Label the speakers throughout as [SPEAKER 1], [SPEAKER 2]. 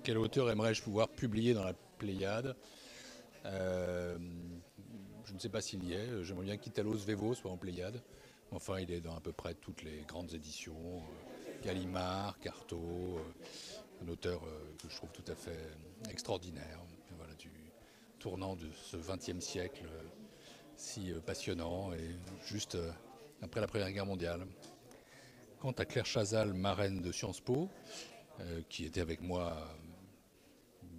[SPEAKER 1] Quel auteur aimerais-je pouvoir publier dans la Pléiade? Euh, je ne sais pas s'il y est. J'aimerais bien qu'Italo Svevo soit en Pléiade. Enfin, il est dans à peu près toutes les grandes éditions. Gallimard, Carto, un auteur que je trouve tout à fait extraordinaire. Voilà, du tournant de ce XXe siècle si passionnant et juste après la Première Guerre mondiale. Quant à Claire Chazal, marraine de Sciences Po, qui était avec moi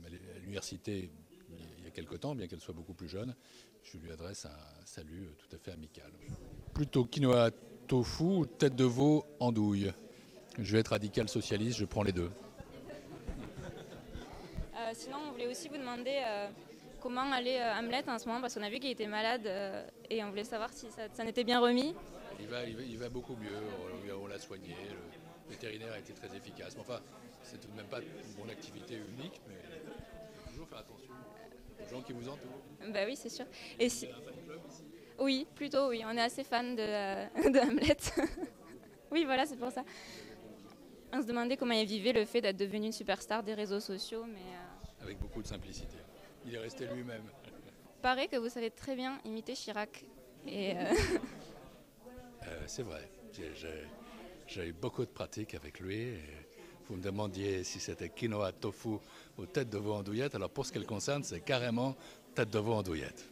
[SPEAKER 1] à l'université il y a quelque temps, bien qu'elle soit beaucoup plus jeune, je lui adresse un salut tout à fait amical. Plutôt quinoa tofu ou tête de veau andouille. Je vais être radical socialiste, je prends les deux.
[SPEAKER 2] Sinon, on voulait aussi vous demander comment allait Hamlet en ce moment, parce qu'on a vu qu'il était malade et on voulait savoir si ça n'était bien remis.
[SPEAKER 1] Il va beaucoup mieux, on l'a soigné, le vétérinaire a été très efficace. Mais enfin, c'est tout de même pas mon activité unique, mais il faut toujours faire attention aux gens qui vous entourent.
[SPEAKER 2] Bah oui, c'est sûr. Et si... Oui, plutôt oui, on est assez fan de Hamlet. Oui, voilà, c'est pour ça. On se demandait comment il vivait le fait d'être devenu une superstar des réseaux sociaux, mais
[SPEAKER 1] Avec beaucoup de simplicité. Il est resté lui-même.
[SPEAKER 2] paraît que vous savez très bien imiter Chirac. Et
[SPEAKER 1] C'est vrai, j'ai eu beaucoup de pratique avec lui. Et vous me demandiez si c'était quinoa tofu ou tête de veau andouillette. Alors pour ce qu'elle concerne, c'est carrément tête de veau andouillette.